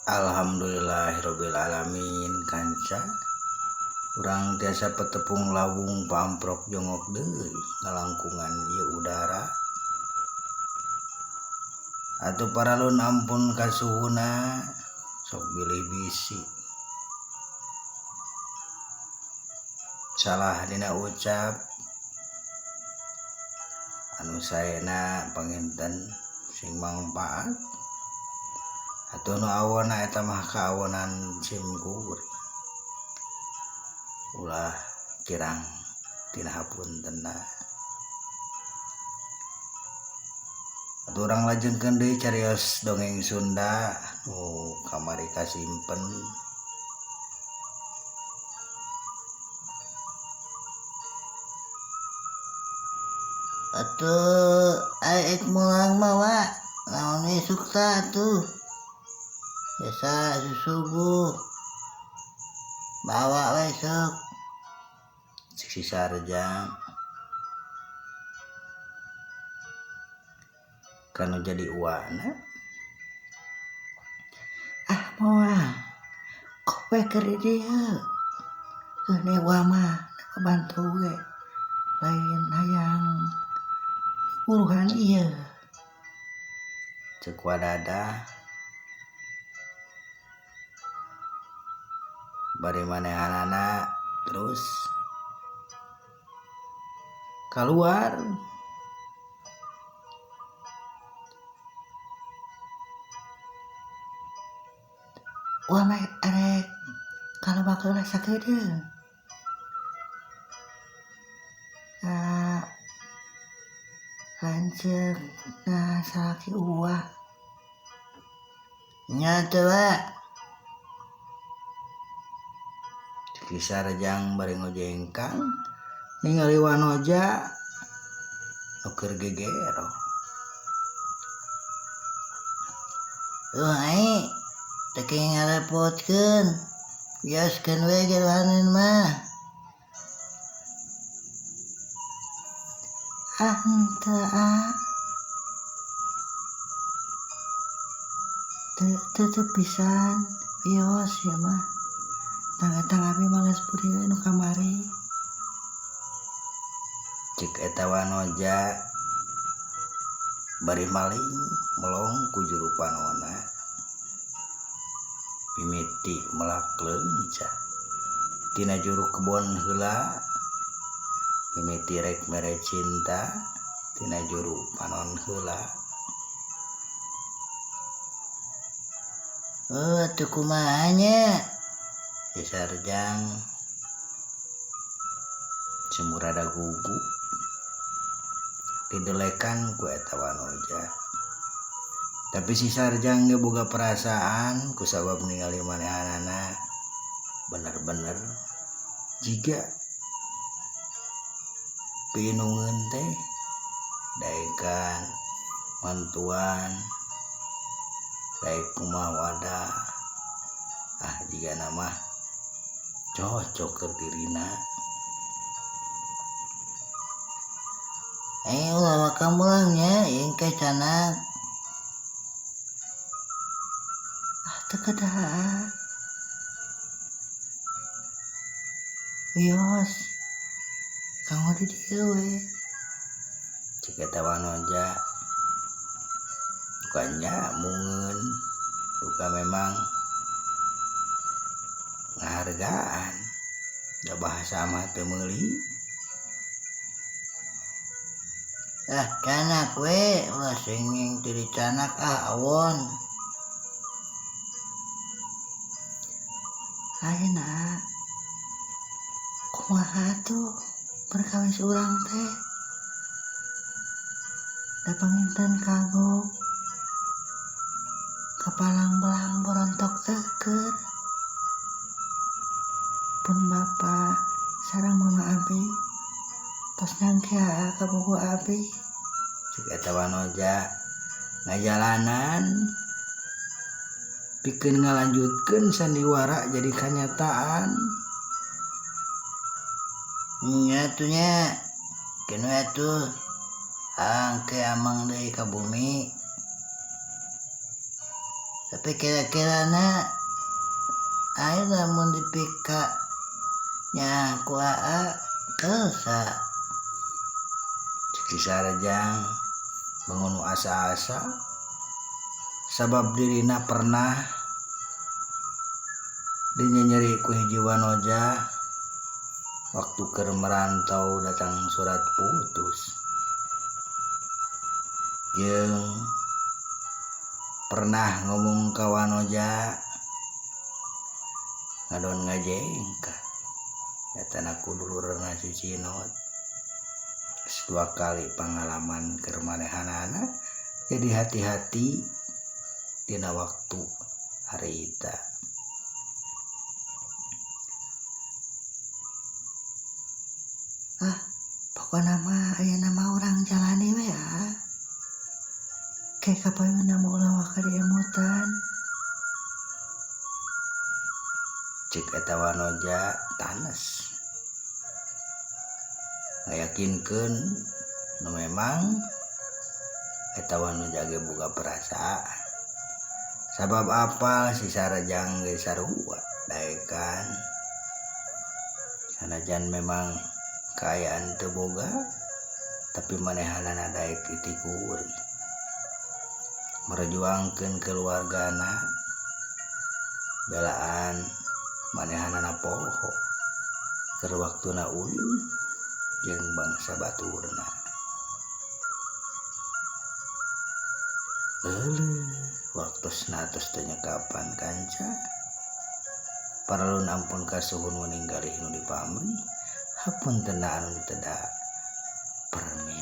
Alhamdulillahirabbil alamin kanca urang tiasa petepung lawung pamprok jongok deui ngalangkungan ieu udara atuh paralun ampun kasuhuna sok bilih bisi salah dina ucap anu saena panginten sing mangpaat atuh nu awonna eta mah kaawonan simkuring ulah kirang tina hapuntenna atuh urang lajengkeun deui carios dongeng Sunda nu kamari kasimpen atuh aek mulang mah wa naon we sukta atuh biasa susubuh bawa we sok si Sarjang kanu jadi uwana moal kope keur di dieu keun ewa mah bantu we lain hayang uruhan ieu ceuk wadada bari manehanana terus keluar wah mah arek kalebak heula sakedeung lanceuk salaki uwa nya teu wa si Sarjang bari ngojengkang ningali wanoja nu keur gegero ai teu ngarepotkeun bioskeun we gerohaneun mah henteu teu pisan bios ya mah tang abi males budi we nu kamari cek eta wanoja bari maling melong ku juru panonna mimiti melak leunca tina juru kebon heula mimiti rek mere cinta tina juru panon heula teu kumaha nya si Sarjang cemurada gugu didelekan ku eta wanoja tapi si Sarjang ge boga perasaan kusabab ningali manehanana bener-bener jiga pinungeun teh daekan mantuan daek kumaha wadah jigana mah cocok keur dirina ulah makamulangnya yang kecanak teu kedah wios kanggo di dieu we cek eta wanoja bukannya mungeun duka memang ngahargaan da bahasa mah teu meuli canak we ulah senging teu dicanak awon ayeuna kumaha tuh perkawis urang teh da panginten kagok kapalang-belang borontok keur pun bapa sareng mama abi tos nyangkea ka buku abi cek eta wanoja ngajalanan pikeun ngalanjutkeun sandiwara jadi kanyataan nya tuh nya kenu atuh angke amang deui ka bumi Tapi kira-kira ayo namun dipika nya kuaa kelsa Cik Sarajang bangun asa-asa sabab dirina pernah dinyeri ku hiji wanoja waktu keur merantau datang surat putus jeung pernah ngomong ka wanoja ngadon ngajengka nyatana kudulurna cicinot dua kali pengalaman keur manehanana jadi hati-hati dina waktu harita. Pokoknya mah aya nama orang jalani we kayak kapayuna mau lawak ka emutan. Cik eta wanoja tanes ngayakinkeun nu memang eta wanoja ge boga perasaan sabab apa si Sarajang ge sarua daekan sanajan memang kaayaan teu boga tapi manehanana daek itikuri merjuangkeun keluargana belaan manehanana poho keur waktuna ulin jeung bangsa baturna. Waktosna tos teu nyekapan kanca paralun ampun kasuhun meninggalih nu dipamri hapuntenna anu teu da permi